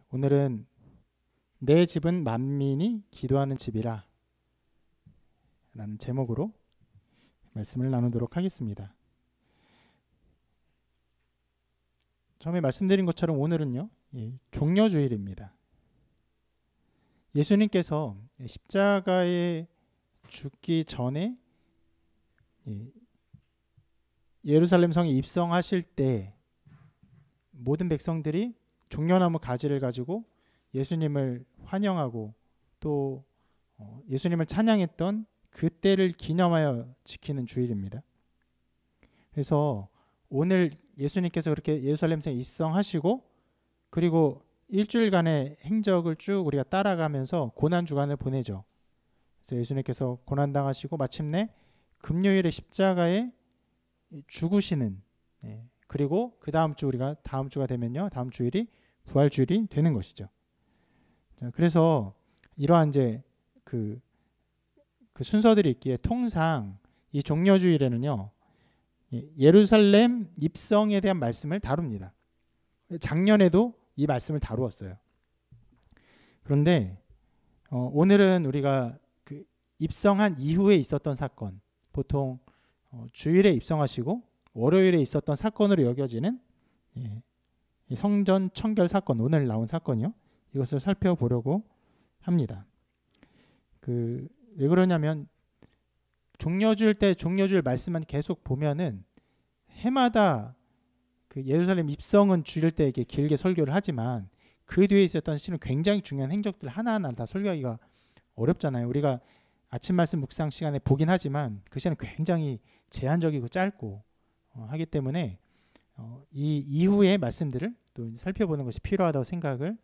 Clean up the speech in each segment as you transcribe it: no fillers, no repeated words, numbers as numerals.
오늘은 내 집은 만민이 기도하는 집이라 라는 제목으로 말씀을 나누도록 하겠습니다. 처음에 말씀드린 것처럼 오늘은요, 종려주일입니다. 예수님께서 십자가에 죽기 전에 예루살렘 성에 입성하실 때 모든 백성들이 종려나무 가지를 가지고 예수님을 환영하고 또 예수님을 찬양했던 그때를 기념하여 지키는 주일입니다. 그래서 오늘 예수님께서 그렇게 예루살렘 성에 입성하시고 그리고 일주일간의 행적을 쭉 우리가 따라가면서 고난 주간을 보내죠. 그래서 예수님께서 고난당하시고 마침내 금요일에 십자가에 죽으시는, 그리고 그 다음 주 우리가 다음 주가 되면요, 다음 주일이 부활주일이 되는 것이죠. 자, 그래서 이러한 이제 그 순서들이 있기에 통상 이 종려주일에는요, 예루살렘 입성에 대한 말씀을 다룹니다. 작년에도 이 말씀을 다루었어요. 그런데 오늘은 우리가 그 입성한 이후에 있었던 사건, 보통 주일에 입성하시고 월요일에 있었던 사건으로 여겨지는 성전 청결 사건, 오늘 나온 사건이요, 이것을 살펴보려고 합니다. 왜 그러냐면 종려주일 때 종려주일 말씀만 계속 보면은 해마다 그 예루살렘 입성은 주일 때 이렇게 길게 설교를 하지만 그 뒤에 있었던 실은 굉장히 중요한 행적들 하나하나 다 설교하기가 어렵잖아요. 우리가 아침 말씀 묵상 시간에 보긴 하지만 그 시간은 굉장히 제한적이고 짧고 하기 때문에 이 이후의 말씀들을 또 살펴보는 것이 필요하다고 생각을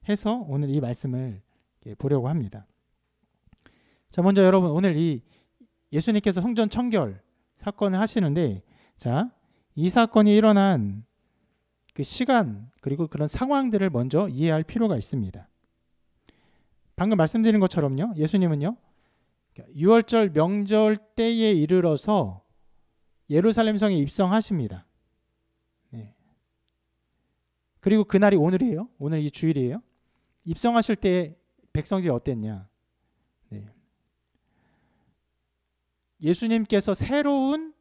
해서 오늘 이 말씀을 보려고 합니다. 자, 먼저 여러분, 오늘 이 예수님께서 성전 청결 사건을 하시는데, 자, 이 사건이 일어난 그 시간 그리고 그런 상황들을 먼저 이해할 필요가 있습니다. 방금 말씀드린 것처럼요, 예수님은요, 유월절 명절 때에 이르러서 예루살렘 성에 입성하십니다. 그리고 그날이 오늘이에요. 오늘 이 주일이에요. 입성하실 때 백성들이 어땠냐? 예수님께서 새로운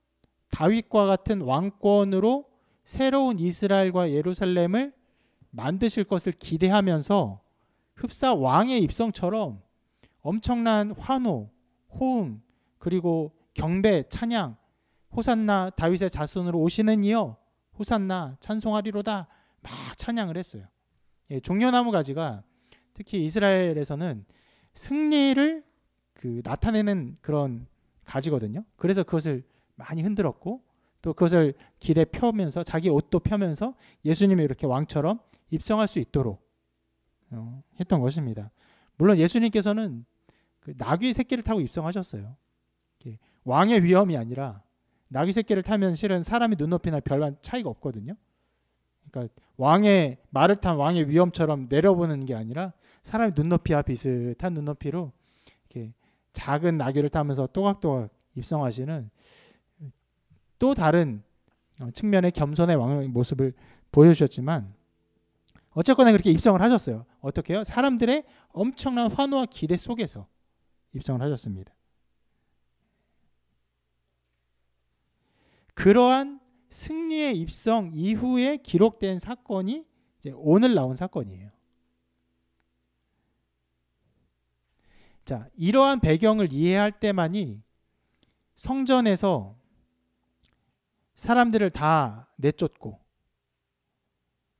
다윗과 같은 왕권으로 새로운 이스라엘과 예루살렘을 만드실 것을 기대하면서 흡사 왕의 입성처럼 엄청난 환호, 호응, 그리고 경배, 찬양, 호산나 다윗의 자손으로 오시는 이여 호산나 찬송하리로다 막 찬양을 했어요. 종려나무 가지가 특히 이스라엘에서는 승리를 나타내는 그런 가지거든요. 그래서 그것을 많이 흔들었고 또 그것을 길에 펴면서 자기 옷도 펴면서 예수님이 이렇게 왕처럼 입성할 수 있도록 했던 것입니다. 물론 예수님께서는 그 나귀 새끼를 타고 입성하셨어요. 왕의 위엄이 아니라 나귀 새끼를 타면 실은 사람이 눈높이나 별반 차이가 없거든요. 그러니까 왕의 말을 탄 왕의 위엄처럼 내려보는 게 아니라 사람의 눈높이와 비슷한 눈높이로 이렇게 작은 나귀를 타면서 또각또각 입성하시는 또 다른 측면의 겸손의 왕의 모습을 보여주셨지만 어쨌거나 그렇게 입성을 하셨어요. 어떻게 해요? 사람들의 엄청난 환호와 기대 속에서 입성을 하셨습니다. 그러한 승리의 입성 이후에 기록된 사건이 이제 오늘 나온 사건이에요. 자, 이러한 배경을 이해할 때만이 성전에서 사람들을 다 내쫓고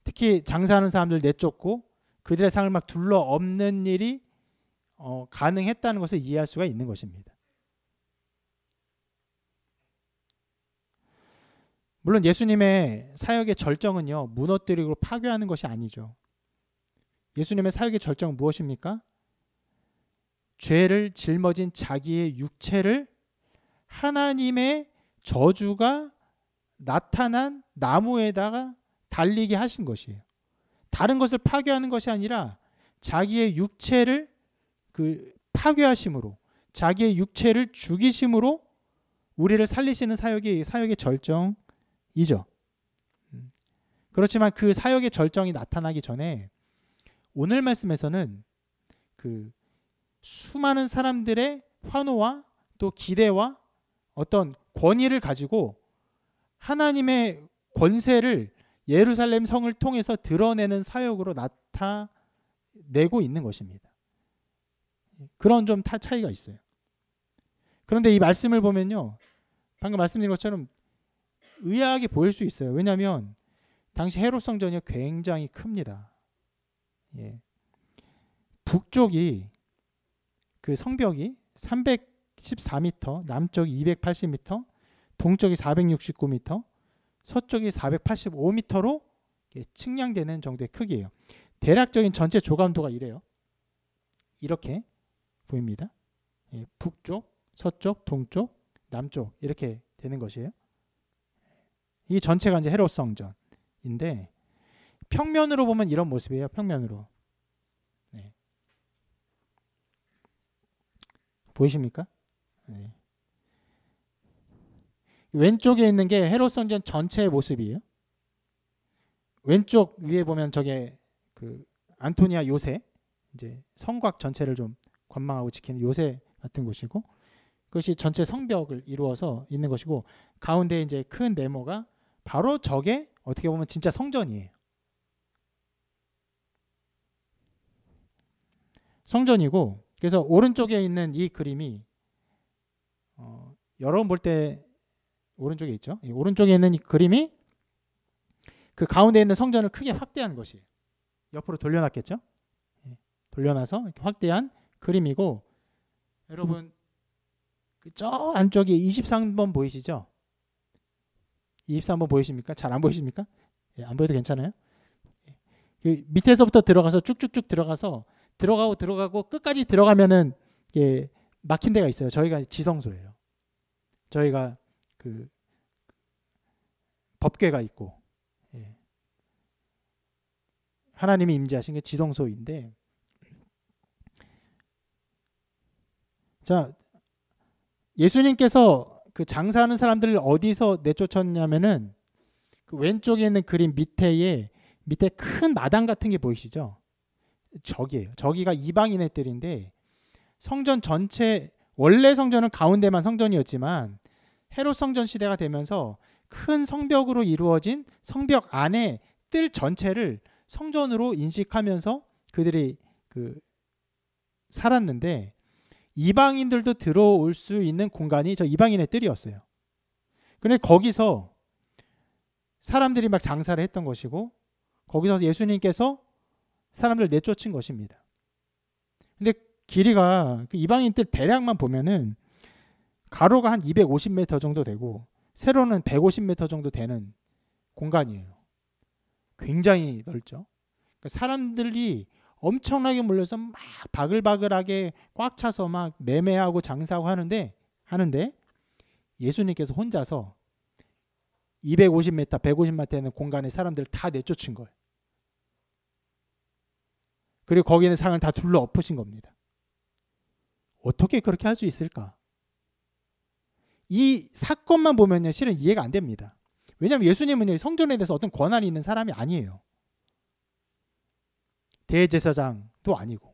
특히 장사하는 사람들 내쫓고 그들의 삶을 막 둘러엎는 일이 가능했다는 것을 이해할 수가 있는 것입니다. 물론 예수님의 사역의 절정은요, 무너뜨리고 파괴하는 것이 아니죠. 예수님의 사역의 절정은 무엇입니까? 죄를 짊어진 자기의 육체를 하나님의 저주가 나타난 나무에다가 달리게 하신 것이에요. 다른 것을 파괴하는 것이 아니라 자기의 육체를 파괴하심으로 자기의 육체를 죽이심으로 우리를 살리시는 사역의 절정이죠. 그렇지만 그 사역의 절정이 나타나기 전에 오늘 말씀에서는 그 수많은 사람들의 환호와 또 기대와 어떤 권위를 가지고 하나님의 권세를 예루살렘 성을 통해서 드러내는 사역으로 나타내고 있는 것입니다. 그런 좀 차이가 있어요. 그런데 이 말씀을 보면요, 방금 말씀드린 것처럼 의아하게 보일 수 있어요. 왜냐하면 당시 헤롯 성전이 굉장히 큽니다. 예. 북쪽이 그 성벽이 314m, 남쪽이 280m, 동쪽이 469m, 서쪽이 485m로 측량되는 정도의 크기예요. 대략적인 전체 조감도가 이래요. 이렇게 보입니다. 예, 북쪽, 서쪽, 동쪽, 남쪽 이렇게 되는 것이에요. 이 전체가 이제 헤롯 성전인데 평면으로 보면 이런 모습이에요. 평면으로. 네. 보이십니까? 네. 왼쪽에 있는 게 헤롯 성전 전체의 모습이에요. 왼쪽 위에 보면 저게 그 안토니아 요새, 이제 성곽 전체를 좀 관망하고 지키는 요새 같은 곳이고, 그것이 전체 성벽을 이루어서 있는 것이고, 가운데 이제 큰 네모가 바로 저게 어떻게 보면 진짜 성전이에요. 성전이고, 그래서 오른쪽에 있는 이 그림이 여러분 볼 때 오른쪽에 있죠. 오른쪽에 있는 이 그림이 그 가운데 있는 성전을 크게 확대한 것이에요. 옆으로 돌려놨겠죠. 돌려놔서 이렇게 확대한 그림이고, 여러분 저 안쪽에 23번 보이시죠? 23번 보이십니까? 잘 안 보이십니까? 예, 안 보여도 괜찮아요. 그 밑에서부터 들어가서 쭉쭉쭉 들어가고 끝까지 들어가면은 예, 막힌 데가 있어요. 저희가 지성소예요. 저희가 그 법궤가 있고, 예. 하나님이 임재하신 게 지성소인데, 자, 예수님께서 그 장사하는 사람들을 어디서 내쫓았냐면은 그 왼쪽에 있는 그림 밑에 큰 마당 같은 게 보이시죠? 저기예요. 저기가 이방인의 뜰인데, 성전 전체, 원래 성전은 가운데만 성전이었지만 헤롯 성전 시대가 되면서 큰 성벽으로 이루어진 성벽 안에 뜰 전체를 성전으로 인식하면서 그들이 그 살았는데, 이방인들도 들어올 수 있는 공간이 저 이방인의 뜰이었어요. 그런데 거기서 사람들이 막 장사를 했던 것이고, 거기서 예수님께서 사람들 내쫓은 것입니다. 근데 길이가 그 이방인 뜰 대략만 보면은 가로가 한 250m 정도 되고 세로는 150m 정도 되는 공간이에요. 굉장히 넓죠. 그러니까 사람들이 엄청나게 몰려서 막 바글바글하게 꽉 차서 막 매매하고 장사하고 하는데 예수님께서 혼자서 250m, 150m 되는 공간에 사람들을 다 내쫓은 거예요. 그리고 거기에 있는 상을 다 둘러 엎으신 겁니다. 어떻게 그렇게 할 수 있을까? 이 사건만 보면요, 실은 이해가 안 됩니다. 왜냐하면 예수님은 성전에 대해서 어떤 권한이 있는 사람이 아니에요. 대제사장도 아니고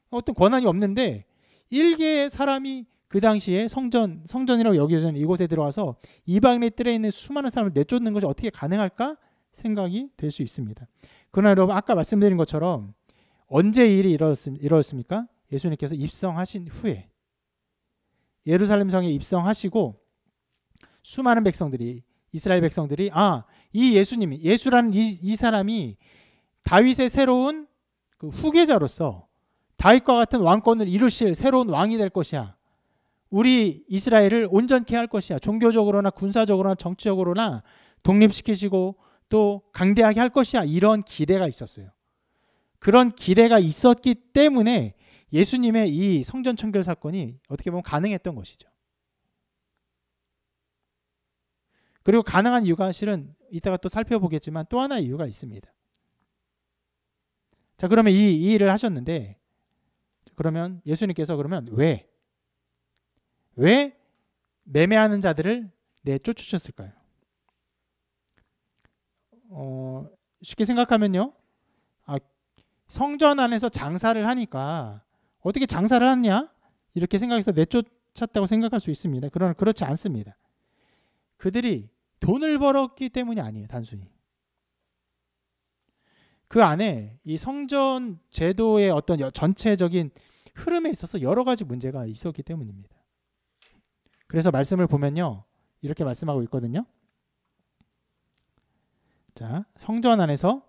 어떤 권한이 없는데, 일개의 사람이 그 당시에 성전이라고 여겨지는 이곳에 들어와서 이방인의 뜰에 있는 수많은 사람을 내쫓는 것이 어떻게 가능할까 생각이 될 수 있습니다. 그러나 여러분, 아까 말씀드린 것처럼 언제 이 일이 이루어졌습니까? 예수님께서 입성하신 후에, 예루살렘 성에 입성하시고 수많은 백성들이, 이스라엘 백성들이 이 예수님이, 예수라는 이 사람이 다윗의 새로운 그 후계자로서 다윗과 같은 왕권을 이루실 새로운 왕이 될 것이야. 우리 이스라엘을 온전케 할 것이야. 종교적으로나 군사적으로나 정치적으로나 독립시키시고 또 강대하게 할 것이야. 이런 기대가 있었어요. 그런 기대가 있었기 때문에 예수님의 이 성전 청결 사건이 어떻게 보면 가능했던 것이죠. 그리고 가능한 이유가 실은 이따가 또 살펴보겠지만 또 하나의 이유가 있습니다. 자, 그러면 이 일을 하셨는데, 그러면 예수님께서 그러면 왜 매매하는 자들을 내쫓으셨을까요? 쉽게 생각하면요, 성전 안에서 장사를 하니까 어떻게 장사를 하냐? 이렇게 생각해서 내쫓았다고 생각할 수 있습니다. 그러나 그렇지 않습니다. 그들이 돈을 벌었기 때문이 아니에요. 단순히. 그 안에 이 성전 제도의 어떤 전체적인 흐름에 있어서 여러 가지 문제가 있었기 때문입니다. 그래서 말씀을 보면요. 이렇게 말씀하고 있거든요. 자, 성전 안에서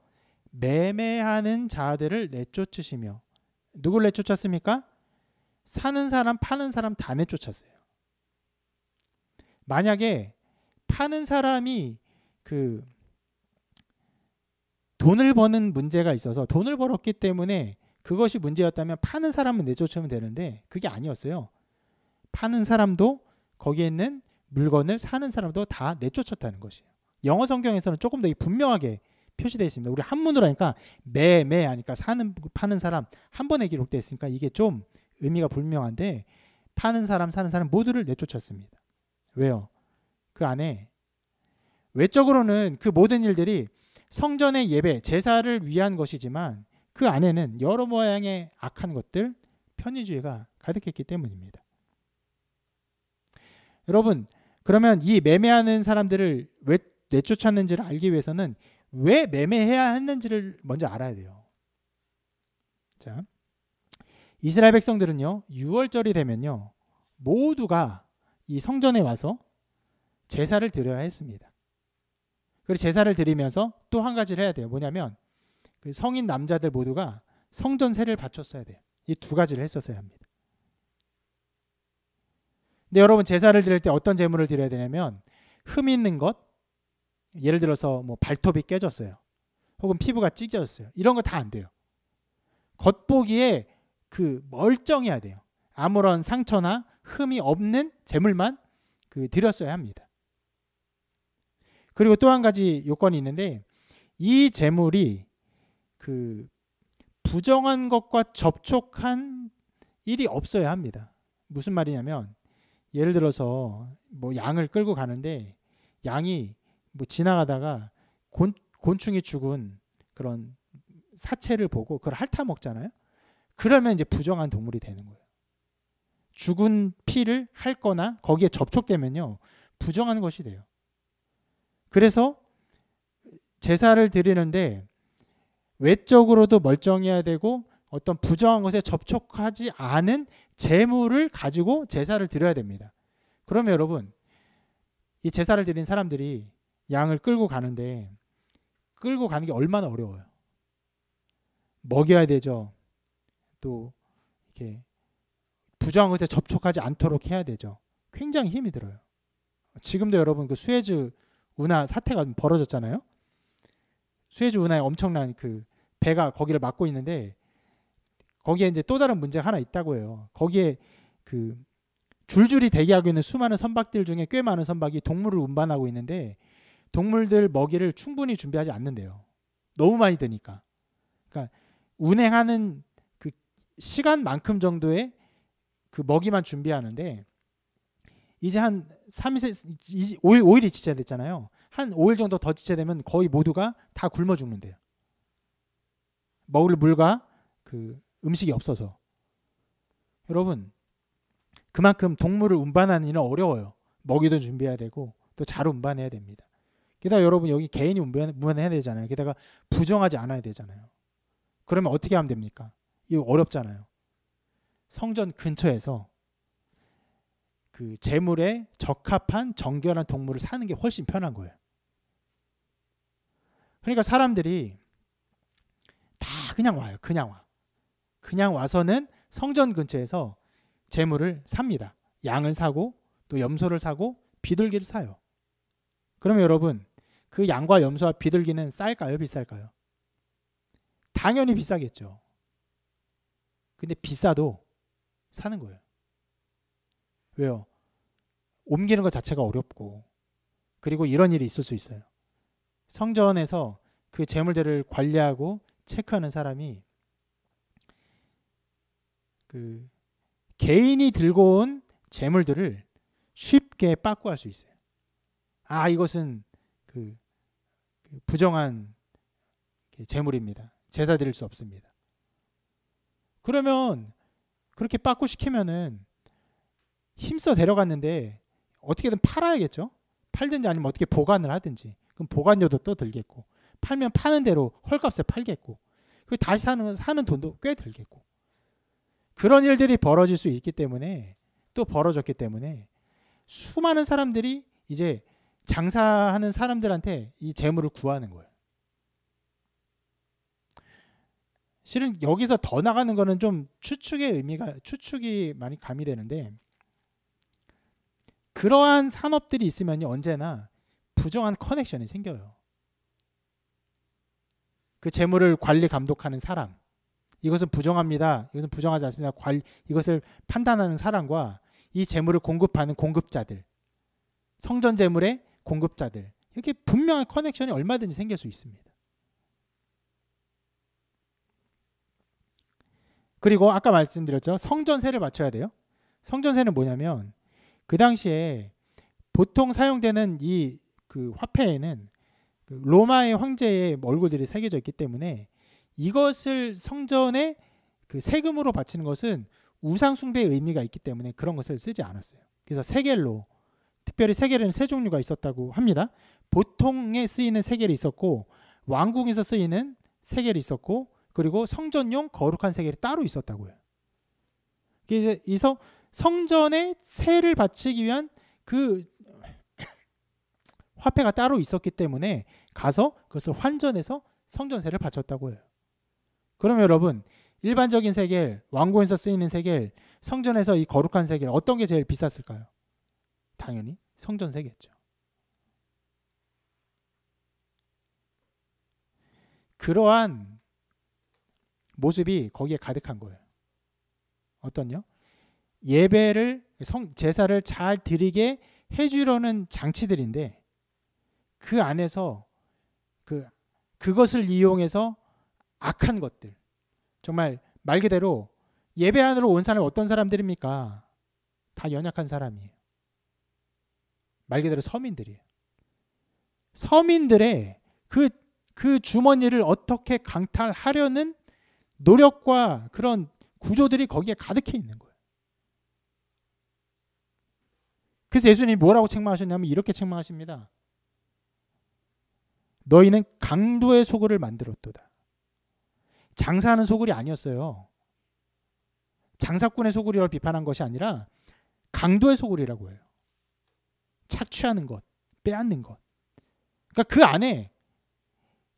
매매하는 자들을 내쫓으시며, 누굴 내쫓았습니까? 사는 사람, 파는 사람 다 내쫓았어요. 만약에 파는 사람이 그 돈을 버는 문제가 있어서 돈을 벌었기 때문에 그것이 문제였다면 파는 사람은 내쫓으면 되는데 그게 아니었어요. 파는 사람도 거기에 있는 물건을 사는 사람도 다 내쫓았다는 것이에요. 영어 성경에서는 조금 더 분명하게 표시되어 있습니다. 우리 한문으로 하니까 매매 하니까 사는 파는 사람 한 번에 기록되어 있으니까 이게 좀 의미가 불명한데, 파는 사람 사는 사람 모두를 내쫓았습니다. 왜요? 그 안에 외적으로는 그 모든 일들이 성전의 예배, 제사를 위한 것이지만 그 안에는 여러 모양의 악한 것들, 편의주의가 가득했기 때문입니다. 여러분, 그러면 이 매매하는 사람들을 왜 내쫓았는지를 알기 위해서는 왜 매매해야 했는지를 먼저 알아야 돼요. 자, 이스라엘 백성들은요, 6월절이 되면요, 모두가 이 성전에 와서 제사를 드려야 했습니다. 그리고 제사를 드리면서 또 한 가지를 해야 돼요. 뭐냐면 그 성인 남자들 모두가 성전세를 바쳤어야 돼요. 이 두 가지를 했었어야 합니다. 근데 여러분, 제사를 드릴 때 어떤 제물을 드려야 되냐면 흠 있는 것, 예를 들어서 뭐 발톱이 깨졌어요. 혹은 피부가 찢어졌어요. 이런 거 다 안 돼요. 겉보기에 그 멀쩡해야 돼요. 아무런 상처나 흠이 없는 제물만 드렸어야 합니다. 그리고 또 한 가지 요건이 있는데, 이 제물이 그 부정한 것과 접촉한 일이 없어야 합니다. 무슨 말이냐면, 예를 들어서 뭐 양을 끌고 가는데 양이 뭐 지나가다가 곤충이 죽은 그런 사체를 보고 그걸 핥아 먹잖아요. 그러면 이제 부정한 동물이 되는 거예요. 죽은 피를 핥거나 거기에 접촉되면요, 부정한 것이 돼요. 그래서 제사를 드리는데 외적으로도 멀쩡해야 되고 어떤 부정한 것에 접촉하지 않은 제물을 가지고 제사를 드려야 됩니다. 그러면 여러분, 이 제사를 드린 사람들이 양을 끌고 가는데 끌고 가는 게 얼마나 어려워요. 먹여야 되죠. 또 이렇게 부정한 것에 접촉하지 않도록 해야 되죠. 굉장히 힘이 들어요. 지금도 여러분 그 수에즈 운하 사태가 벌어졌잖아요. 수에즈 운하에 엄청난 그 배가 거기를 막고 있는데 거기에 이제 또 다른 문제가 하나 있다고 해요. 거기에 그 줄줄이 대기하고 있는 수많은 선박들 중에 꽤 많은 선박이 동물을 운반하고 있는데 동물들 먹이를 충분히 준비하지 않는데요. 너무 많이 드니까. 그러니까 운행하는 그 시간만큼 정도의 그 먹이만 준비하는데 이제 한 5일이 지체됐잖아요. 한 5일 정도 더 지체되면 거의 모두가 다 굶어 죽는데요. 먹을 물과 그 음식이 없어서. 여러분, 그만큼 동물을 운반하는 일은 어려워요. 먹이도 준비해야 되고 또 잘 운반해야 됩니다. 게다가 여러분, 여기 개인이 운반해야 되잖아요. 게다가 부정하지 않아야 되잖아요. 그러면 어떻게 하면 됩니까? 이거 어렵잖아요. 성전 근처에서 그 제물에 적합한 정결한 동물을 사는 게 훨씬 편한 거예요. 그러니까 사람들이 다 그냥 와요. 그냥 와서는 성전 근처에서 제물을 삽니다. 양을 사고 또 염소를 사고 비둘기를 사요. 그러면 여러분, 그 양과 염소와 비둘기는 쌀까요? 비쌀까요? 당연히 비싸겠죠. 근데 비싸도 사는 거예요. 왜요? 옮기는 것 자체가 어렵고, 그리고 이런 일이 있을 수 있어요. 성전에서 그 제물들을 관리하고 체크하는 사람이 그 개인이 들고 온 제물들을 쉽게 빠꾸할 수 있어요. 아, 이것은 그 부정한 제물입니다. 제사 드릴 수 없습니다. 그러면 그렇게 빠꾸 시키면은 힘써 데려갔는데 어떻게든 팔아야겠죠. 팔든지 아니면 어떻게 보관을 하든지. 그럼 보관료도 또 들겠고, 팔면 파는 대로 헐값에 팔겠고, 그 다시 사는 돈도 꽤 들겠고. 그런 일들이 벌어질 수 있기 때문에, 또 벌어졌기 때문에 수많은 사람들이 이제 장사하는 사람들한테 이 재물을 구하는 거예요. 실은 여기서 더 나가는 거는 좀 추측이 많이 가미되는데, 그러한 산업들이 있으면 언제나 부정한 커넥션이 생겨요. 그 재물을 관리 감독하는 사람, 이것은 부정합니다, 이것은 부정하지 않습니다, 이것을 판단하는 사람과 이 재물을 공급하는 공급자들, 성전 재물의 공급자들, 이렇게 분명한 커넥션이 얼마든지 생길 수 있습니다. 그리고 아까 말씀드렸죠, 성전세를 바쳐야 돼요. 성전세는 뭐냐면 그 당시에 보통 사용되는 이 그 화폐에는 그 로마의 황제의 얼굴들이 새겨져 있기 때문에 이것을 성전에 그 세금으로 바치는 것은 우상 숭배의 의미가 있기 때문에 그런 것을 쓰지 않았어요. 그래서 세겔로, 특별히 세겔에는 세 종류가 있었다고 합니다. 보통에 쓰이는 세겔이 있었고, 왕궁에서 쓰이는 세겔이 있었고, 그리고 성전용 거룩한 세겔이 따로 있었다고요. 그래서 성전에 세를 바치기 위한 그 화폐가 따로 있었기 때문에 가서 그것을 환전해서 성전세를 바쳤다고 해요. 그러면 여러분, 일반적인 세겔, 왕궁에서 쓰이는 세겔, 성전에서 이 거룩한 세겔, 어떤 게 제일 비쌌을까요? 당연히 성전세겠죠. 그러한 모습이 거기에 가득한 거예요. 어떤요? 예배를, 제사를 잘 드리게 해주려는 장치들인데, 그 안에서 그것을 이용해서 악한 것들, 정말 말 그대로 예배 안으로 온 사람이 어떤 사람들입니까? 다 연약한 사람이에요. 말 그대로 서민들이에요. 서민들의 그 주머니를 어떻게 강탈하려는 노력과 그런 구조들이 거기에 가득해 있는 거예요. 그래서 예수님이 뭐라고 책망하셨냐면 이렇게 책망하십니다. 너희는 강도의 소굴을 만들었도다. 장사하는 소굴이 아니었어요. 장사꾼의 소굴이라고 비판한 것이 아니라 강도의 소굴이라고 해요. 착취하는 것, 빼앗는 것. 그러니까 그 안에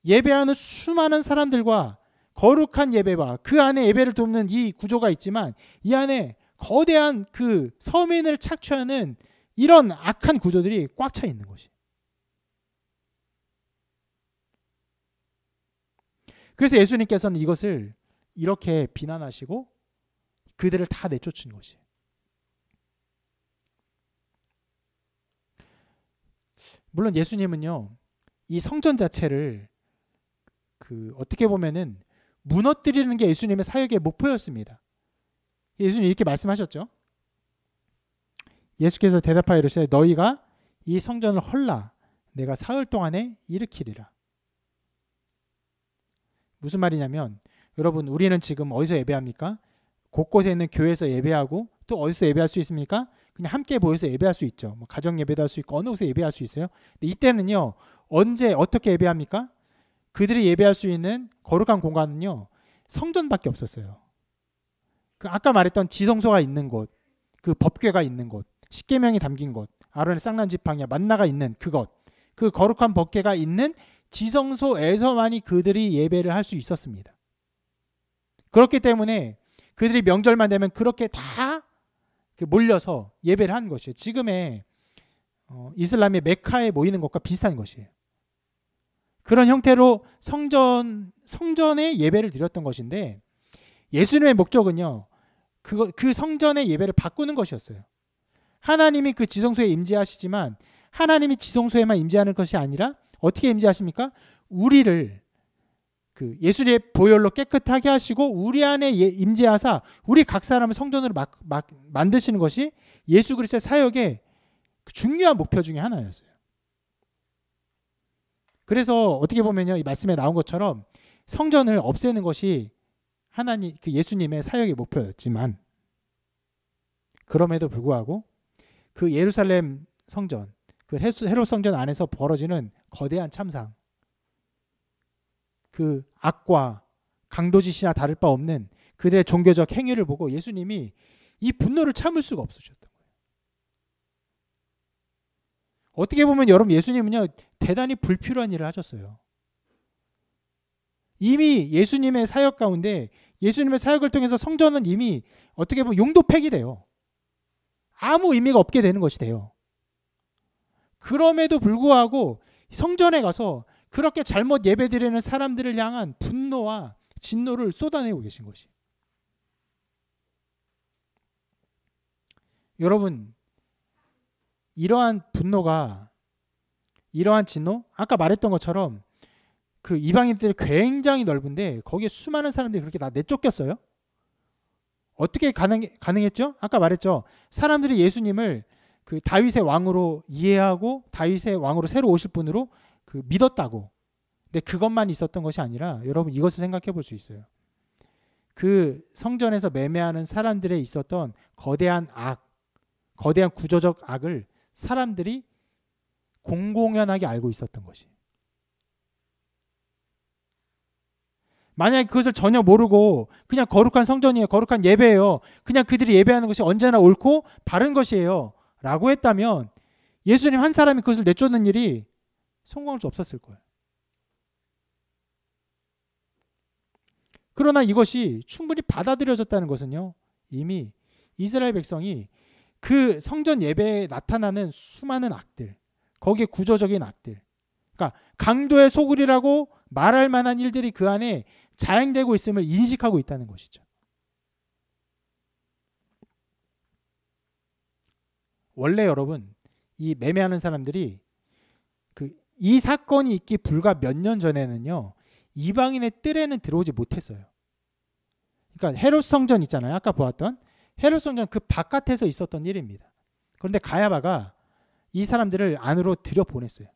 예배하는 수많은 사람들과 거룩한 예배와 그 안에 예배를 돕는 이 구조가 있지만, 이 안에 거대한 그 서민을 착취하는 이런 악한 구조들이 꽉 차 있는 것이. 그래서 예수님께서는 이것을 이렇게 비난하시고 그들을 다 내쫓은 것이. 물론 예수님은요, 이 성전 자체를 어떻게 보면은 무너뜨리는 게 예수님의 사역의 목표였습니다. 예수님 이렇게 말씀하셨죠. 예수께서 대답하여 이르시되 너희가 이 성전을 헐라 내가 사흘 동안에 일으키리라. 무슨 말이냐면, 여러분, 우리는 지금 어디서 예배합니까? 곳곳에 있는 교회에서 예배하고, 또 어디서 예배할 수 있습니까? 그냥 함께 모여서 예배할 수 있죠. 뭐 가정 예배도 할 수 있고 어느 곳에 예배할 수 있어요. 근데 이때는요, 언제 어떻게 예배합니까? 그들이 예배할 수 있는 거룩한 공간은요, 성전밖에 없었어요. 그 아까 말했던 지성소가 있는 곳, 그 법궤가 있는 곳, 십계명이 담긴 곳, 아론의 쌍난 지팡이와 만나가 있는 그것, 그 거룩한 법궤가 있는 지성소에서만이 그들이 예배를 할 수 있었습니다. 그렇기 때문에 그들이 명절만 되면 그렇게 다 몰려서 예배를 한 것이에요. 지금의 이슬람의 메카에 모이는 것과 비슷한 것이에요. 그런 형태로 성전에 예배를 드렸던 것인데, 예수님의 목적은요, 그 성전의 예배를 바꾸는 것이었어요. 하나님이 그 지성소에 임재하시지만 하나님이 지성소에만 임재하는 것이 아니라 어떻게 임재하십니까? 우리를 그 예수의 보혈로 깨끗하게 하시고 우리 안에 임재하사 우리 각 사람을 성전으로 만드시는 것이 예수 그리스도의 사역의 중요한 목표 중에 하나였어요. 그래서 어떻게 보면요, 이 말씀에 나온 것처럼 성전을 없애는 것이 하나님 그 예수님의 사역의 목표였지만 그럼에도 불구하고 그 예루살렘 성전, 그 헤롯 성전 안에서 벌어지는 거대한 참상, 그 악과 강도짓이나 다를 바 없는 그들의 종교적 행위를 보고 예수님이 이 분노를 참을 수가 없으셨던 거예요. 어떻게 보면 여러분 예수님은요 대단히 불필요한 일을 하셨어요. 이미 예수님의 사역 가운데 예수님의 사역을 통해서 성전은 이미 어떻게 보면 용도 폐기돼요. 아무 의미가 없게 되는 것이 돼요. 그럼에도 불구하고 성전에 가서 그렇게 잘못 예배드리는 사람들을 향한 분노와 진노를 쏟아내고 계신 것이. 여러분 이러한 분노가 이러한 진노 아까 말했던 것처럼 그 이방인들이 굉장히 넓은데 거기에 수많은 사람들이 그렇게 다 내쫓겼어요. 어떻게 가능했죠? 아까 말했죠. 사람들이 예수님을 그 다윗의 왕으로 이해하고 다윗의 왕으로 새로 오실 분으로 그 믿었다고. 근데 그것만 있었던 것이 아니라 여러분 이것을 생각해 볼 수 있어요. 그 성전에서 매매하는 사람들에 있었던 거대한 악, 거대한 구조적 악을 사람들이 공공연하게 알고 있었던 것이. 만약에 그것을 전혀 모르고 그냥 거룩한 성전이에요. 거룩한 예배예요. 그냥 그들이 예배하는 것이 언제나 옳고 바른 것이에요. 라고 했다면 예수님 한 사람이 그것을 내쫓는 일이 성공할 수 없었을 거예요. 그러나 이것이 충분히 받아들여졌다는 것은요. 이미 이스라엘 백성이 그 성전 예배에 나타나는 수많은 악들, 거기에 구조적인 악들, 그러니까 강도의 소굴이라고 말할 만한 일들이 그 안에 자행되고 있음을 인식하고 있다는 것이죠. 원래 여러분 이 매매하는 사람들이 이 사건이 있기 불과 몇 년 전에는요. 이방인의 뜰에는 들어오지 못했어요. 그러니까 헤롯 성전 있잖아요. 아까 보았던 헤롯 성전 그 바깥에서 있었던 일입니다. 그런데 가야바가 이 사람들을 안으로 들여보냈어요.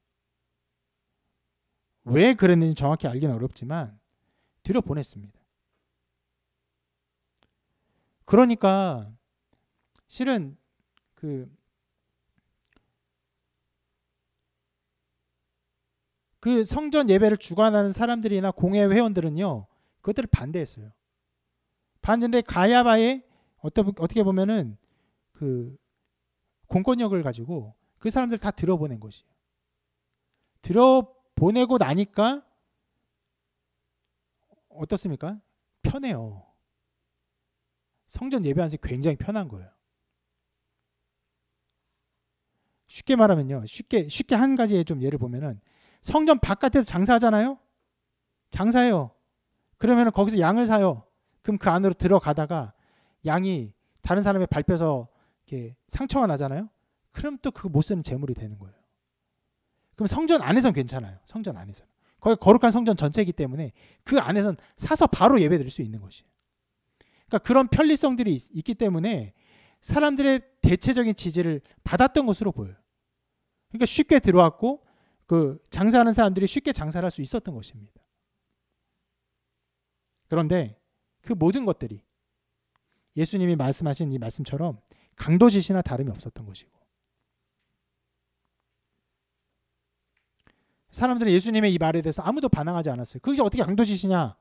왜 그랬는지 정확히 알기는 어렵지만 들여보냈습니다. 그러니까 실은 그 성전 예배를 주관하는 사람들이나 공회 회원들은요. 그것들을 반대했어요. 반대인데 가야바의 어떻게 보면은 그 공권력을 가지고 그 사람들 다 들어보낸 것이에요. 들어보내고 나니까 어떻습니까? 편해요. 성전 예배하는 게 굉장히 편한 거예요. 쉽게 말하면요. 쉽게 한 가지의 좀 예를 보면은 성전 바깥에서 장사하잖아요. 장사해요. 그러면 거기서 양을 사요. 그럼 그 안으로 들어가다가 양이 다른 사람의 밟혀서 이렇게 상처가 나잖아요. 그럼 또 그거 못 쓰는 재물이 되는 거예요. 그럼 성전 안에서는 괜찮아요. 성전 안에서는. 거기 거룩한 성전 전체이기 때문에 그 안에서는 사서 바로 예배 드릴 수 있는 것이에요. 그러니까 그런 편리성들이 있기 때문에 사람들의 대체적인 지지를 받았던 것으로 보여요. 그러니까 쉽게 들어왔고 그 장사하는 사람들이 쉽게 장사를 할 수 있었던 것입니다. 그런데 그 모든 것들이 예수님이 말씀하신 이 말씀처럼 강도짓이나 다름이 없었던 것이고 사람들은 예수님의 이 말에 대해서 아무도 반항하지 않았어요. 그게 어떻게 강도짓이냐?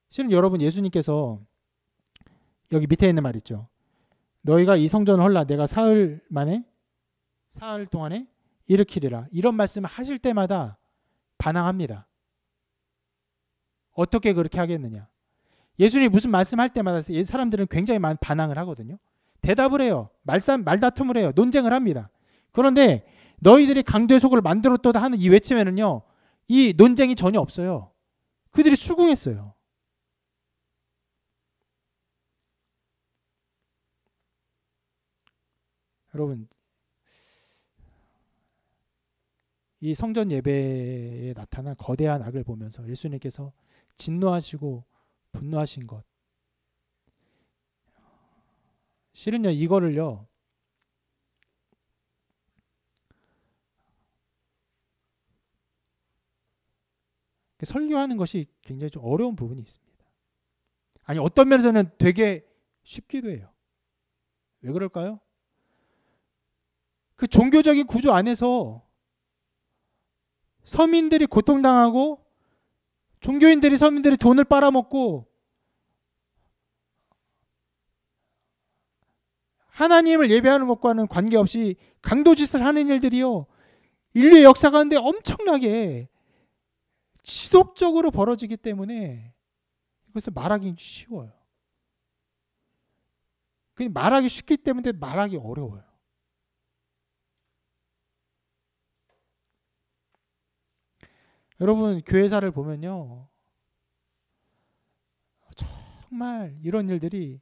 실은 여러분 예수님께서 여기 밑에 있는 말 있죠. 너희가 이 성전을 헐라 내가 사흘 동안에 일으키리라. 이런 말씀을 하실 때마다 반항합니다. 어떻게 그렇게 하겠느냐? 예수님이 무슨 말씀할 때마다 사람들은 굉장히 많은 반항을 하거든요. 대답을 해요. 말다툼을 해요. 논쟁을 합니다. 그런데 너희들이 강도의 속을 만들었도다 하는 이 외침에는요. 이 논쟁이 전혀 없어요. 그들이 수긍했어요. 여러분 이 성전 예배에 나타난 거대한 악을 보면서 예수님께서 진노하시고 분노하신 것 실은요 이거를요 설교하는 것이 굉장히 좀 어려운 부분이 있습니다. 아니 어떤 면에서는 되게 쉽기도 해요. 왜 그럴까요? 그 종교적인 구조 안에서 서민들이 고통당하고 종교인들이 서민들이 돈을 빨아먹고 하나님을 예배하는 것과는 관계없이 강도짓을 하는 일들이요, 인류의 역사 가운데 엄청나게 지속적으로 벌어지기 때문에 이것을 말하기 쉬워요. 그냥 말하기 쉽기 때문에 말하기 어려워요. 여러분 교회사를 보면요, 정말 이런 일들이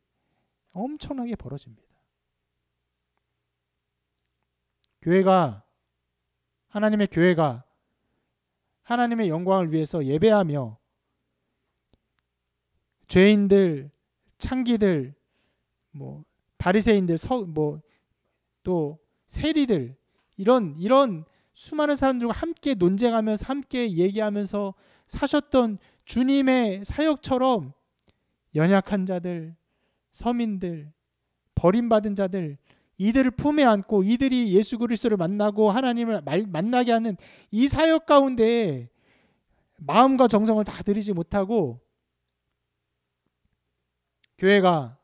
엄청나게 벌어집니다. 교회가, 하나님의 교회가 하나님의 영광을 위해서 예배하며 죄인들, 창기들, 바리새인들, 또 세리들, 이런 수많은 사람들과 함께 논쟁하면서 함께 얘기하면서 사셨던 주님의 사역처럼 연약한 자들, 서민들, 버림받은 자들, 이들을 품에 안고 이들이 예수 그리스도를 만나고 하나님을 만나게 하는 이 사역 가운데 마음과 정성을 다 들이지 못하고 교회가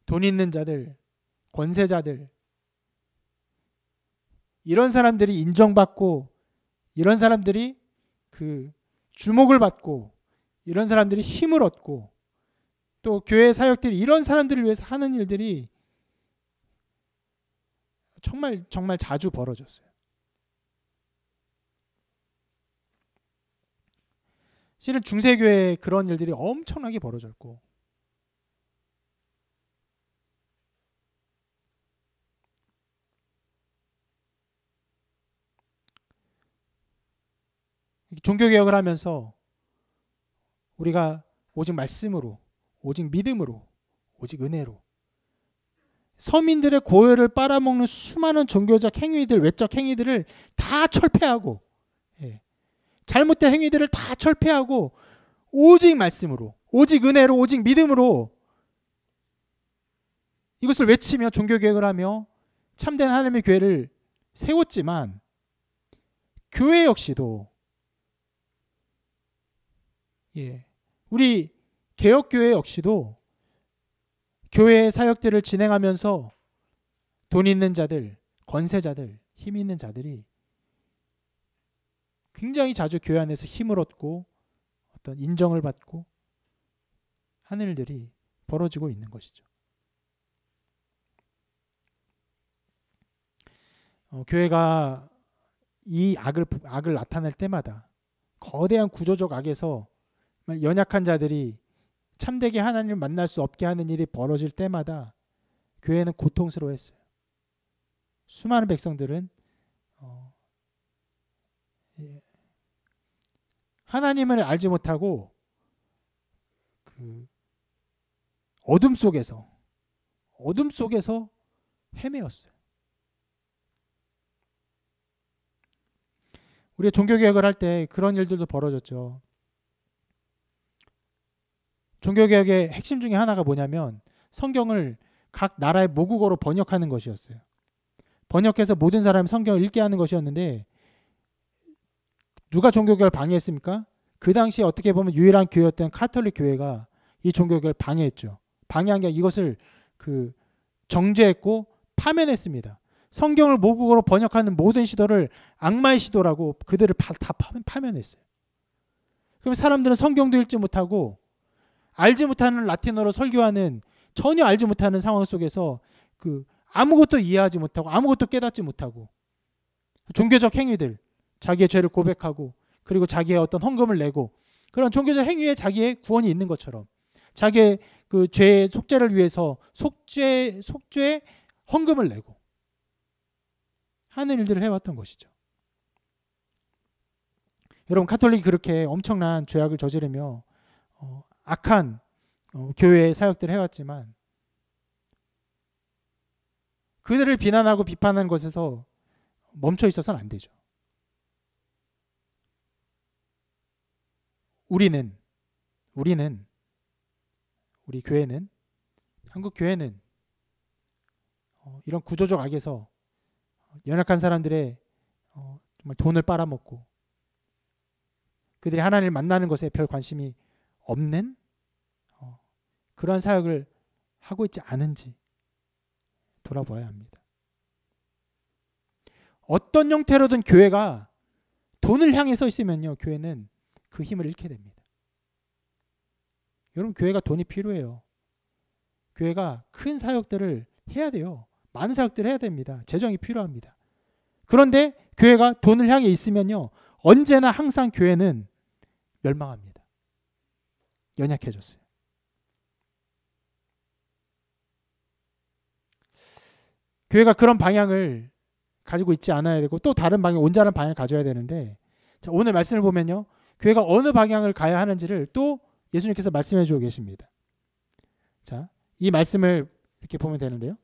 돈 있는 자들, 권세자들, 이런 사람들이 인정받고 이런 사람들이 그 주목을 받고 이런 사람들이 힘을 얻고 또 교회 사역들이 이런 사람들을 위해서 하는 일들이 정말 자주 벌어졌어요. 실은 중세교회에 그런 일들이 엄청나게 벌어졌고 종교개혁을 하면서 우리가 오직 말씀으로, 오직 믿음으로, 오직 은혜로 서민들의 고열을 빨아먹는 수많은 종교적 행위들, 외적 행위들을 다 철폐하고, 잘못된 행위들을 다 철폐하고 오직 말씀으로, 오직 은혜로, 오직 믿음으로 이것을 외치며 종교개혁을 하며 참된 하나님의 교회를 세웠지만 교회 역시도 우리 개혁교회 역시도 교회의 사역들을 진행하면서 돈 있는 자들, 권세자들, 힘 있는 자들이 굉장히 자주 교회 안에서 힘을 얻고 어떤 인정을 받고 하는 일들이 벌어지고 있는 것이죠. 교회가 이 악을 나타낼 때마다 거대한 구조적 악에서 연약한 자들이 참되게 하나님을 만날 수 없게 하는 일이 벌어질 때마다 교회는 고통스러워했어요. 수많은 백성들은 하나님을 알지 못하고 그 어둠 속에서 헤매었어요. 우리가 종교개혁을 할 때 그런 일들도 벌어졌죠. 종교개혁의 핵심 중에 하나가 뭐냐면 성경을 각 나라의 모국어로 번역하는 것이었어요. 번역해서 모든 사람이 성경을 읽게 하는 것이었는데 누가 종교개혁을 방해했습니까? 그 당시에 어떻게 보면 유일한 교회였던 카톨릭 교회가 이 종교개혁을 방해했죠. 방해한 게 이것을 정죄했고 파면했습니다. 성경을 모국어로 번역하는 모든 시도를 악마의 시도라고 그들을 다 파면했어요. 그럼 사람들은 성경도 읽지 못하고 알지 못하는 라틴어로 설교하는, 전혀 알지 못하는 상황 속에서 아무것도 이해하지 못하고 아무것도 깨닫지 못하고 종교적 행위들, 자기의 죄를 고백하고 그리고 자기의 어떤 헌금을 내고 그런 종교적 행위에 자기의 구원이 있는 것처럼 자기의 그 죄의 속죄를 위해서 속죄 헌금을 내고 하는 일들을 해왔던 것이죠. 여러분 카톨릭이 그렇게 엄청난 죄악을 저지르며 악한 교회의 사역들을 해왔지만 그들을 비난하고 비판하는 것에서 멈춰 있어서는 안 되죠. 우리 교회는, 한국 교회는 이런 구조적 악에서 연약한 사람들의 정말 돈을 빨아먹고 그들이 하나님을 만나는 것에 별 관심이 없는 그러한 사역을 하고 있지 않은지 돌아보아야 합니다. 어떤 형태로든 교회가 돈을 향해 서 있으면요, 교회는 그 힘을 잃게 됩니다. 여러분, 교회가 돈이 필요해요. 교회가 큰 사역들을 해야 돼요. 많은 사역들을 해야 됩니다. 재정이 필요합니다. 그런데 교회가 돈을 향해 있으면요, 언제나 항상 교회는 멸망합니다. 연약해졌어요. 교회가 그런 방향을 가지고 있지 않아야 되고 또 다른 방향, 온전한 방향을 가져야 되는데, 자, 오늘 말씀을 보면요, 교회가 어느 방향을 가야 하는지를 또 예수님께서 말씀해 주고 계십니다. 자, 이 말씀을 이렇게 보면 되는데요.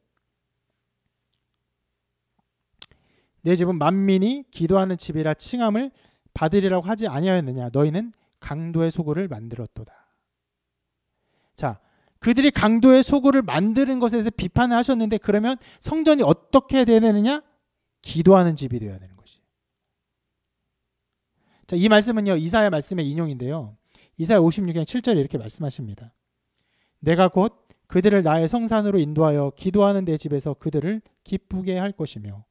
내 집은 만민이 기도하는 집이라 칭함을 받으리라고 하지 아니하였느냐. 너희는 강도의 소굴을 만들었도다. 자, 그들이 강도의 소굴을 만드는 것에 대해서 비판을 하셨는데, 그러면 성전이 어떻게 되어야 되느냐? 기도하는 집이 되어야 되는 것이에요. 자, 이 말씀은요, 이사야 말씀의 인용인데요. 이사야 56장 7절에 이렇게 말씀하십니다. 내가 곧 그들을 나의 성산으로 인도하여 기도하는 내 집에서 그들을 기쁘게 할 것이며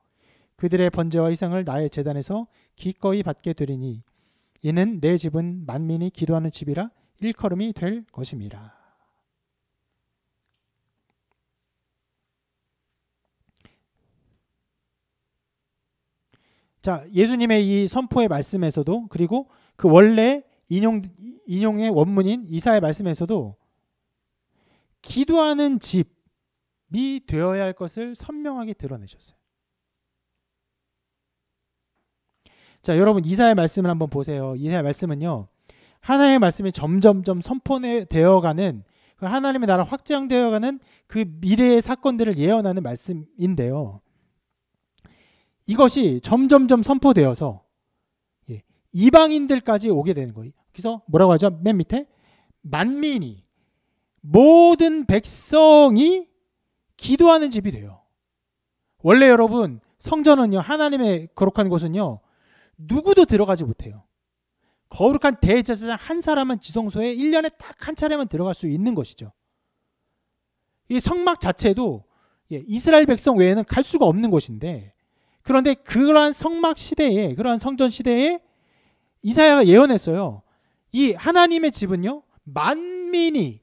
그들의 번제와 희생을 나의 제단에서 기꺼이 받게 되리니 이는 내 집은 만민이 기도하는 집이라 일컬음이 될 것임이라. 자, 예수님의 이 선포의 말씀에서도, 그리고 그 원래 인용의 원문인 이사야의 말씀에서도 기도하는 집이 되어야 할 것을 선명하게 드러내셨어요. 자, 여러분, 이사야의 말씀을 한번 보세요. 이사야의 말씀은요, 하나님의 말씀이 점점점 선포되어가는, 하나님의 나라 확장되어가는 그 미래의 사건들을 예언하는 말씀인데요. 이것이 점점점 선포되어서 이방인들까지 오게 되는 거예요. 그래서 뭐라고 하죠? 맨 밑에 만민이, 모든 백성이 기도하는 집이 돼요. 원래 여러분, 성전은요, 하나님의 거룩한 곳은요, 누구도 들어가지 못해요. 거룩한 대제사장 한 사람은 지성소에 1년에 딱 한 차례만 들어갈 수 있는 것이죠. 이 성막 자체도 이스라엘 백성 외에는 갈 수가 없는 곳인데, 그런데 그러한 성막 시대에, 그러한 성전 시대에 이사야가 예언했어요. 이 하나님의 집은요, 만민이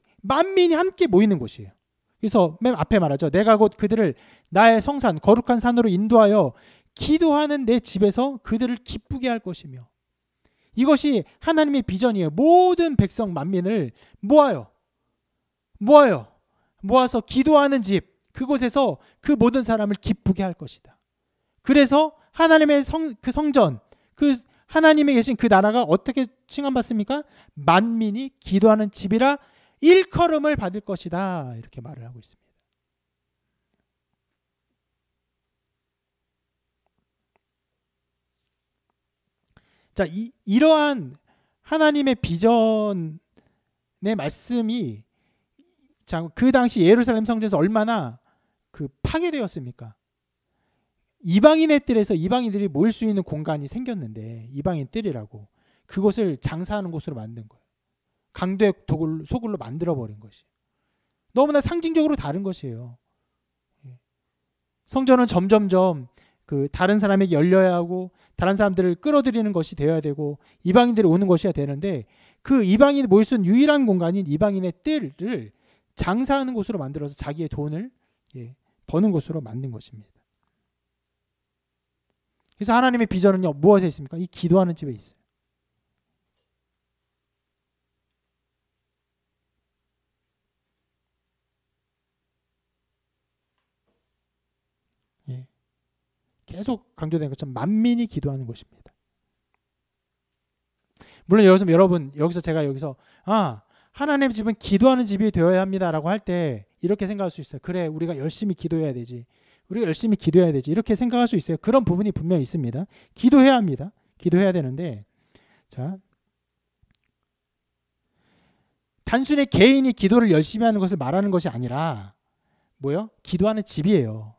함께 모이는 곳이에요. 그래서 맨 앞에 말하죠. 내가 곧 그들을 나의 성산, 거룩한 산으로 인도하여 기도하는 내 집에서 그들을 기쁘게 할 것이며, 이것이 하나님의 비전이에요. 모든 백성 만민을 모아서 기도하는 집, 그곳에서 그 모든 사람을 기쁘게 할 것이다. 그래서 하나님의 그 성전, 그 하나님이 계신 그 나라가 어떻게 칭함받습니까? 만민이 기도하는 집이라 일컬음을 받을 것이다. 이렇게 말을 하고 있습니다. 자, 이러한 하나님의 비전의 말씀이 그 당시 예루살렘 성전에서 얼마나 파괴되었습니까? 이방인의 뜰에서 이방인들이 모일 수 있는 공간이 생겼는데, 이방인 뜰이라고 그곳을 장사하는 곳으로 만든 거예요. 강도의 소굴로 만들어버린 것이 너무나 상징적으로 다른 것이에요. 성전은 점점점 다른 사람에게 열려야 하고 다른 사람들을 끌어들이는 것이 되어야 되고 이방인들이 오는 것이어야 되는데, 그 이방인이 모일 수 있는 유일한 공간인 이방인의 뜰을 장사하는 곳으로 만들어서 자기의 돈을 버는 곳으로 만든 것입니다. 그래서 하나님의 비전은요, 무엇에 있습니까? 이 기도하는 집에 있어요. 계속 강조된 것처럼 만민이 기도하는 것입니다. 물론 여러분 여기서 제가 하나님의 집은 기도하는 집이 되어야 합니다라고 할 때 이렇게 생각할 수 있어요. 그래, 우리가 열심히 기도해야 되지. 이렇게 생각할 수 있어요. 그런 부분이 분명히 있습니다. 기도해야 합니다. 기도해야 되는데, 자, 단순히 개인이 기도를 열심히 하는 것을 말하는 것이 아니라 뭐요? 기도하는 집이에요.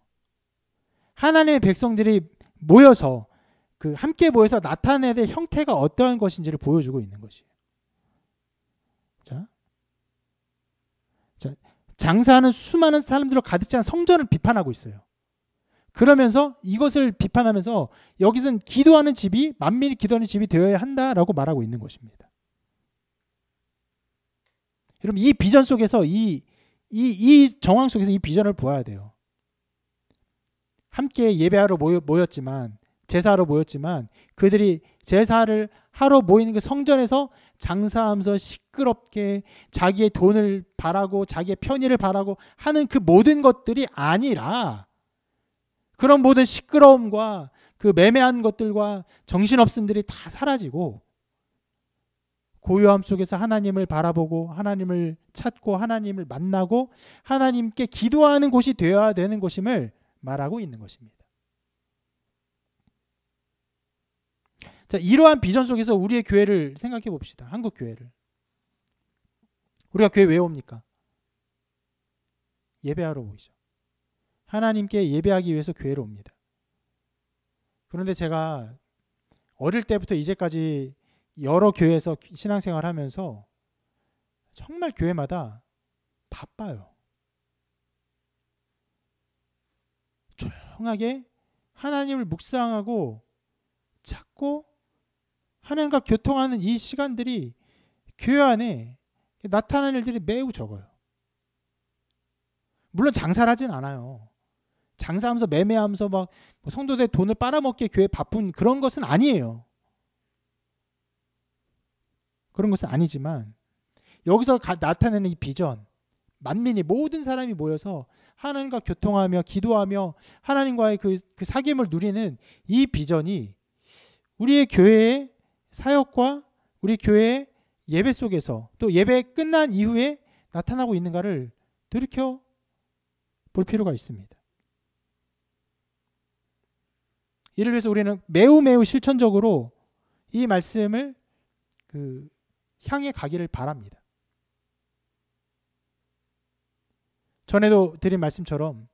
하나님의 백성들이 모여서 함께 모여서 나타내야 될 형태가 어떠한 것인지를 보여주고 있는 것이에요. 자, 장사하는 수많은 사람들로 가득 찬 성전을 비판하고 있어요. 그러면서 이것을 비판하면서 여기서는 기도하는 집이 만민이 기도하는 집이 되어야 한다라고 말하고 있는 것입니다. 여러분 이 비전 속에서 이 정황 속에서 이 비전을 보아야 돼요. 함께 예배하러 모였지만 제사하러 모였지만 그들이 제사를 하러 모이는 그 성전에서 장사하면서 시끄럽게 자기의 돈을 바라고 자기의 편의를 바라고 하는 그 모든 것들이 아니라 그런 모든 시끄러움과 그 매매한 것들과 정신없음들이 다 사라지고 고요함 속에서 하나님을 바라보고 하나님을 찾고 하나님을 만나고 하나님께 기도하는 곳이 되어야 되는 것임을 말하고 있는 것입니다. 자, 이러한 비전 속에서 우리의 교회를 생각해 봅시다. 한국 교회를. 우리가 교회 왜 옵니까? 예배하러 오죠. 하나님께 예배하기 위해서 교회로 옵니다. 그런데 제가 어릴 때부터 이제까지 여러 교회에서 신앙생활을 하면서 정말 교회마다 바빠요. 조용하게 하나님을 묵상하고 찾고 하나님과 교통하는 이 시간들이 교회 안에 나타나는 일들이 매우 적어요. 물론 장사를 하진 않아요. 장사하면서 매매하면서 막 성도들 돈을 빨아먹기에 교회 바쁜 그런 것은 아니에요. 그런 것은 아니지만 여기서 나타내는 이 비전, 만민이 모든 사람이 모여서 하나님과 교통하며 기도하며 하나님과의 그 사귐을 누리는 이 비전이 우리의 교회의 사역과 우리 교회의 예배 속에서 또 예배 끝난 이후에 나타나고 있는가를 돌이켜 볼 필요가 있습니다. 이를 위해서 우리는 매우 실천적으로 이 말씀을 향해 가기를 바랍니다. 전에도 드린 말씀처럼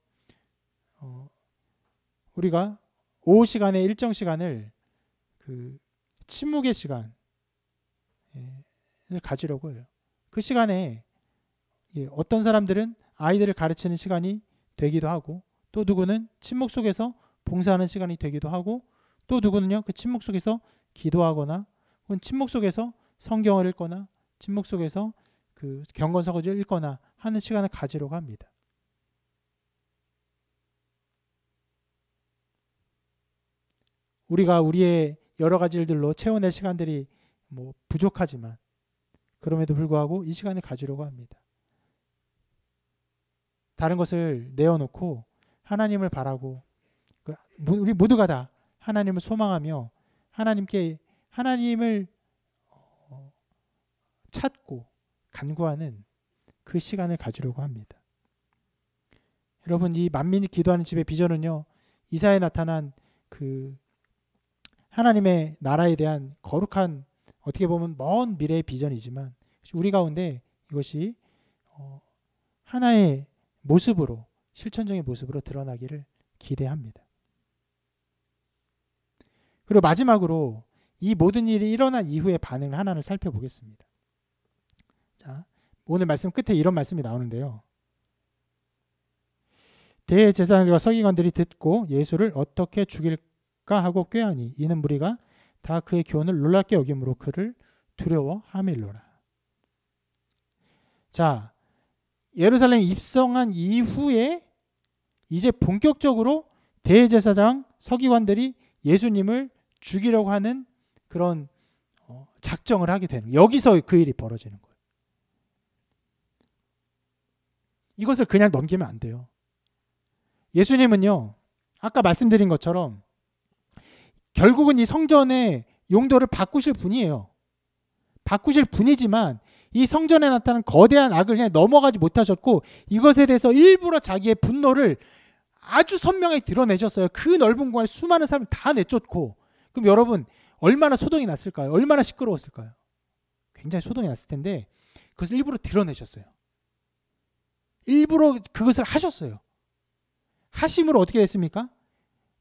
우리가 오후 시간에 일정 시간을 침묵의 시간을 가지려고 해요. 그 시간에 어떤 사람들은 아이들을 가르치는 시간이 되기도 하고 또 누구는 침묵 속에서 봉사하는 시간이 되기도 하고 또 누구는요 그 침묵 속에서 기도하거나 혹은 침묵 속에서 성경을 읽거나 침묵 속에서 그 경건서적을 읽거나 하는 시간을 가지려고 합니다. 우리가 우리의 여러 가지 일들로 채워낼 시간들이 부족하지만 그럼에도 불구하고 이 시간을 가지려고 합니다. 다른 것을 내어놓고 하나님을 바라고 우리 모두가 다 하나님을 소망하며 하나님을 찾고 간구하는 그 시간을 가지려고 합니다. 여러분 이 만민이 기도하는 집의 비전은요 이사야에 나타난 그 하나님의 나라에 대한 거룩한 어떻게 보면 먼 미래의 비전이지만 우리 가운데 이것이 하나의 모습으로 실천적인 모습으로 드러나기를 기대합니다. 그리고 마지막으로 이 모든 일이 일어난 이후의 반응을 하나를 살펴보겠습니다. 자, 오늘 말씀 끝에 이런 말씀이 나오는데요. 대제사장들과 서기관들이 듣고 예수를 어떻게 죽일까 하고 꾀하니 이는 무리가 다 그의 교훈을 놀랍게 여김으로 그를 두려워하밀로라. 자, 예루살렘 입성한 이후에 이제 본격적으로 대제사장 서기관들이 예수님을 죽이려고 하는 그런 작정을 하게 되는 거예요. 여기서 그 일이 벌어지는 거예요. 이것을 그냥 넘기면 안 돼요. 예수님은요 아까 말씀드린 것처럼 결국은 이 성전의 용도를 바꾸실 분이에요. 바꾸실 분이지만 이 성전에 나타난 거대한 악을 그냥 넘어가지 못하셨고 이것에 대해서 일부러 자기의 분노를 아주 선명하게 드러내셨어요. 그 넓은 공간에 수많은 사람을 다 내쫓고 그럼 여러분 얼마나 소동이 났을까요? 얼마나 시끄러웠을까요? 굉장히 소동이 났을 텐데 그것을 일부러 드러내셨어요. 일부러 그것을 하셨어요. 하심으로 어떻게 됐습니까?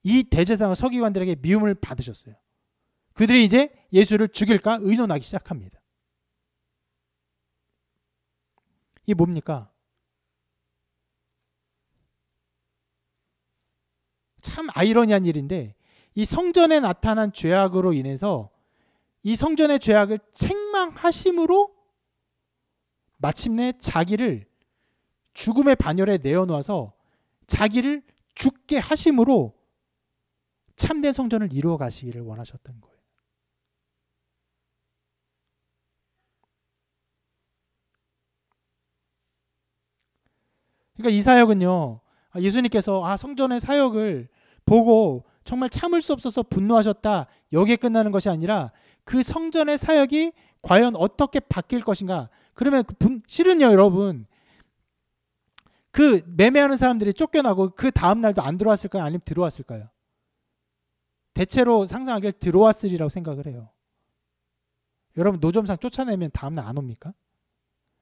이 대제사장과 서기관들에게 미움을 받으셨어요. 그들이 이제 예수를 죽일까 의논하기 시작합니다. 이게 뭡니까? 참 아이러니한 일인데 이 성전에 나타난 죄악으로 인해서 이 성전의 죄악을 책망하심으로 마침내 자기를 죽음의 반열에 내어놓아서 자기를 죽게 하심으로 참된 성전을 이루어 가시기를 원하셨던 거예요. 그러니까 이 사역은요, 예수님께서 성전의 사역을 보고 정말 참을 수 없어서 분노하셨다, 여기에 끝나는 것이 아니라 그 성전의 사역이 과연 어떻게 바뀔 것인가. 그러면 실은요, 여러분, 그 매매하는 사람들이 쫓겨나고 그 다음 날도 안 들어왔을까요? 아니면 들어왔을까요? 대체로 상상하기를 들어왔으리라고 생각을 해요. 여러분, 노점상 쫓아내면 다음 날 안 옵니까?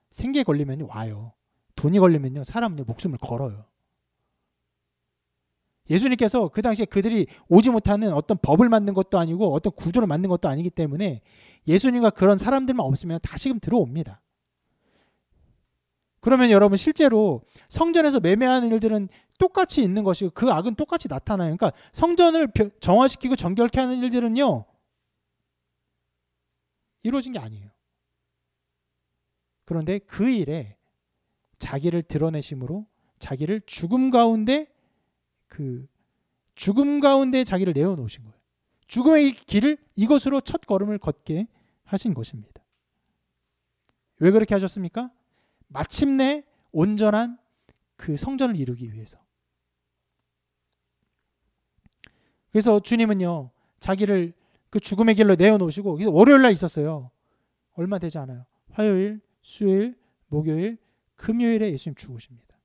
생계 걸리면 와요. 돈이 걸리면요, 사람은요 목숨을 걸어요. 예수님께서 그 당시에 그들이 오지 못하는 어떤 법을 만든 것도 아니고 어떤 구조를 만든 것도 아니기 때문에 예수님과 그런 사람들만 없으면 다시금 들어옵니다. 그러면 여러분, 실제로 성전에서 매매하는 일들은 똑같이 있는 것이고 그 악은 똑같이 나타나요. 그러니까 성전을 정화시키고 정결케 하는 일들은요 이루어진 게 아니에요. 그런데 그 일에 자기를 드러내심으로 자기를 죽음 가운데 자기를 내어놓으신 거예요. 죽음의 길을 이것으로 첫 걸음을 걷게 하신 것입니다. 왜 그렇게 하셨습니까? 마침내 온전한 그 성전을 이루기 위해서. 그래서 주님은요 자기를 그 죽음의 길로 내어놓으시고, 그래서 월요일 날 있었어요. 얼마 되지 않아요. 화요일, 수요일, 목요일, 금요일에 예수님 죽으십니다.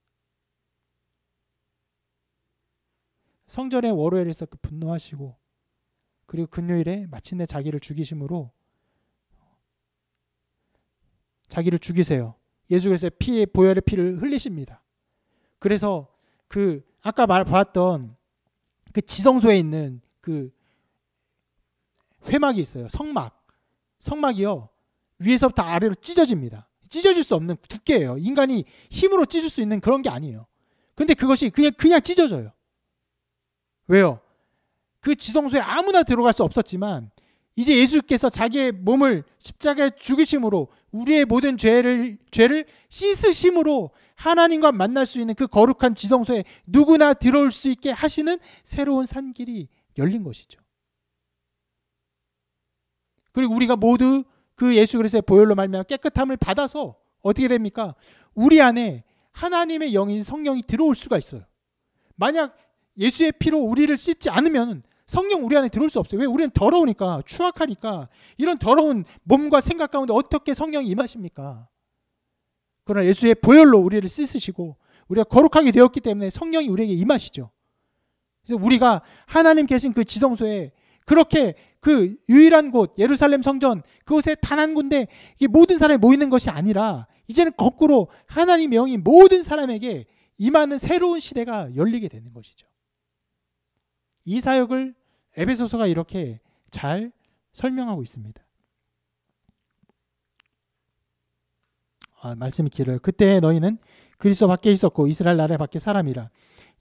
성전에 월요일에서 그 분노하시고, 그리고 금요일에 마침내 자기를 죽이심으로 자기를 죽이세요. 예수 그리스도의 피에 보혈의 피를 흘리십니다. 그래서 그 아까 봤던 그 지성소에 있는 그 회막이 있어요. 성막이요 위에서부터 아래로 찢어집니다. 찢어질 수 없는 두께예요. 인간이 힘으로 찢을 수 있는 그런 게 아니에요. 근데 그것이 그냥 찢어져요. 왜요? 그 지성소에 아무나 들어갈 수 없었지만 이제 예수께서 자기의 몸을 십자가에 죽이심으로 우리의 모든 죄를 씻으심으로 하나님과 만날 수 있는 그 거룩한 지성소에 누구나 들어올 수 있게 하시는 새로운 산길이 열린 것이죠. 그리고 우리가 모두 그 예수 그리스도의 보혈로 말미암아 깨끗함을 받아서 어떻게 됩니까? 우리 안에 하나님의 영인 성령이 들어올 수가 있어요. 만약 예수의 피로 우리를 씻지 않으면 성령 우리 안에 들어올 수 없어요. 왜? 우리는 더러우니까, 추악하니까. 이런 더러운 몸과 생각 가운데 어떻게 성령이 임하십니까? 그러나 예수의 보혈로 우리를 씻으시고 우리가 거룩하게 되었기 때문에 성령이 우리에게 임하시죠. 그래서 우리가 하나님 계신 그 지성소에 그렇게 그 유일한 곳 예루살렘 성전 그곳에 단 한 군데 이게 모든 사람이 모이는 것이 아니라 이제는 거꾸로 하나님의 영이 모든 사람에게 임하는 새로운 시대가 열리게 되는 것이죠. 이 사역을 에베소서가 이렇게 잘 설명하고 있습니다. 말씀이 길어요. 그때 너희는 그리스도 밖에 있었고 이스라엘 나라의 밖에 사람이라.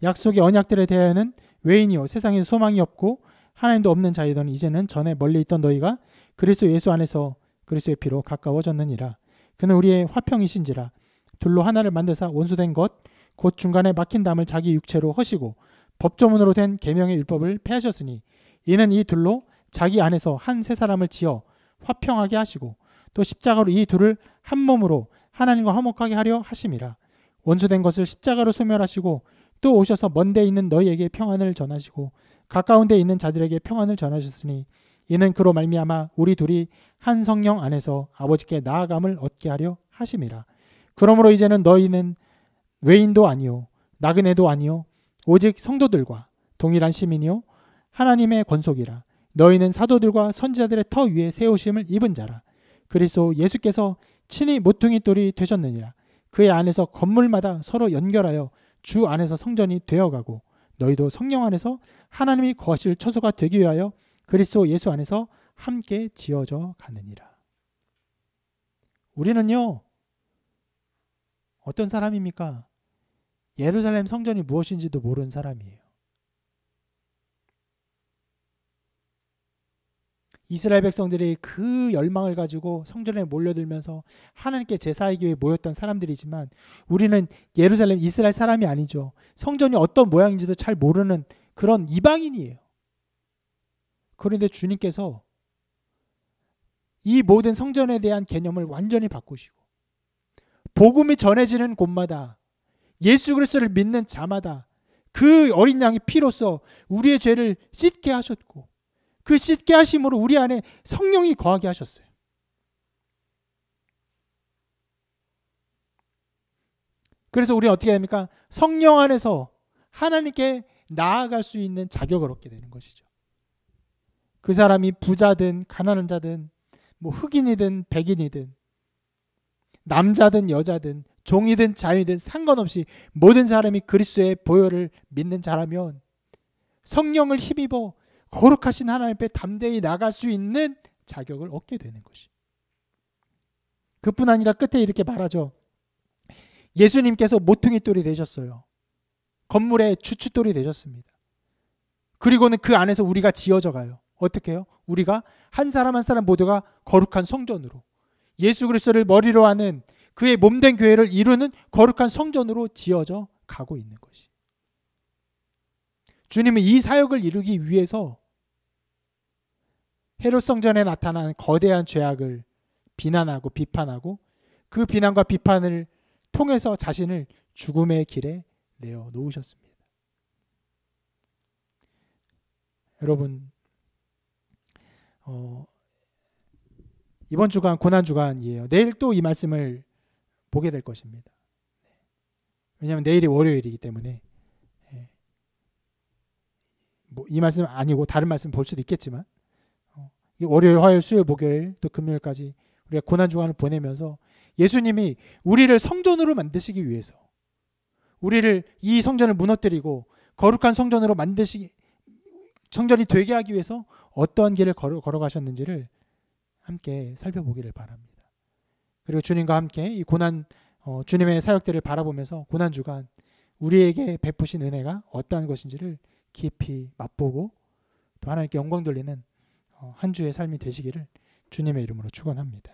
약속의 언약들에 대하여는 외인이요 세상에 소망이 없고 하나님도 없는 자이더니 이제는 전에 멀리 있던 너희가 그리스도 예수 안에서 그리스도의 피로 가까워졌느니라. 그는 우리의 화평이신지라. 둘로 하나를 만드사 원수된 것 곧 중간에 막힌 담을 자기 육체로 허시고 법조문으로 된 계명의 율법을 폐하셨으니 이는 이 둘로 자기 안에서 한 세 사람을 지어 화평하게 하시고 또 십자가로 이 둘을 한 몸으로 하나님과 화목하게 하려 하심이라. 원수된 것을 십자가로 소멸하시고 또 오셔서 먼 데 있는 너희에게 평안을 전하시고 가까운 데 있는 자들에게 평안을 전하셨으니 이는 그로 말미암아 우리 둘이 한 성령 안에서 아버지께 나아감을 얻게 하려 하심이라. 그러므로 이제는 너희는 외인도 아니요 나그네도 아니요 오직 성도들과 동일한 시민이요 하나님의 권속이라. 너희는 사도들과 선지자들의 터 위에 세우심을 입은 자라. 그리스도 예수께서 친히 모퉁이 돌이 되셨느니라. 그의 안에서 건물마다 서로 연결하여 주 안에서 성전이 되어가고 너희도 성령 안에서 하나님이 거하실 처소가 되기 위하여 그리스도 예수 안에서 함께 지어져 가느니라. 우리는요, 어떤 사람입니까? 예루살렘 성전이 무엇인지도 모르는 사람이에요. 이스라엘 백성들이 그 열망을 가지고 성전에 몰려들면서 하나님께 제사하기 위해 모였던 사람들이지만 우리는 예루살렘 이스라엘 사람이 아니죠. 성전이 어떤 모양인지도 잘 모르는 그런 이방인이에요. 그런데 주님께서 이 모든 성전에 대한 개념을 완전히 바꾸시고 복음이 전해지는 곳마다 예수 그리스도를 믿는 자마다 그 어린 양의 피로써 우리의 죄를 씻게 하셨고 그 씻게 하심으로 우리 안에 성령이 거하게 하셨어요. 그래서 우리는 어떻게 됩니까? 성령 안에서 하나님께 나아갈 수 있는 자격을 얻게 되는 것이죠. 그 사람이 부자든 가난한 자든 뭐 흑인이든 백인이든 남자든 여자든 종이든 자유든 상관없이 모든 사람이 그리스도의 보혈을 믿는 자라면 성령을 힘입어 거룩하신 하나님 앞에 담대히 나갈 수 있는 자격을 얻게 되는 것이. 그뿐 아니라 끝에 이렇게 말하죠. 예수님께서 모퉁이 돌이 되셨어요. 건물의 주춧돌이 되셨습니다. 그리고는 그 안에서 우리가 지어져 가요. 어떻게 해요? 우리가 한 사람 한 사람 모두가 거룩한 성전으로 예수 그리스도를 머리로 하는 그의 몸된 교회를 이루는 거룩한 성전으로 지어져 가고 있는 것이. 주님은 이 사역을 이루기 위해서 헤롯 성전에 나타난 거대한 죄악을 비난하고 비판하고 그 비난과 비판을 통해서 자신을 죽음의 길에 내어 놓으셨습니다. 여러분, 이번 주간 고난주간이에요. 내일 또 이 말씀을 보게 될 것입니다. 왜냐하면 내일이 월요일이기 때문에 뭐 이 말씀 아니고 다른 말씀 볼 수도 있겠지만 월요일, 화요일, 수요일, 목요일 또 금요일까지 우리가 고난주간을 보내면서 예수님이 우리를 성전으로 만드시기 위해서 우리를 이 성전을 무너뜨리고 거룩한 성전으로 성전이 되게 하기 위해서 어떠한 길을 걸어가셨는지를 함께 살펴보기를 바랍니다. 그리고 주님과 함께 이 주님의 사역들을 바라보면서 고난주간 우리에게 베푸신 은혜가 어떠한 것인지를 깊이 맛보고 또 하나님께 영광 돌리는 한 주의 삶이 되시기를 주님의 이름으로 축원합니다.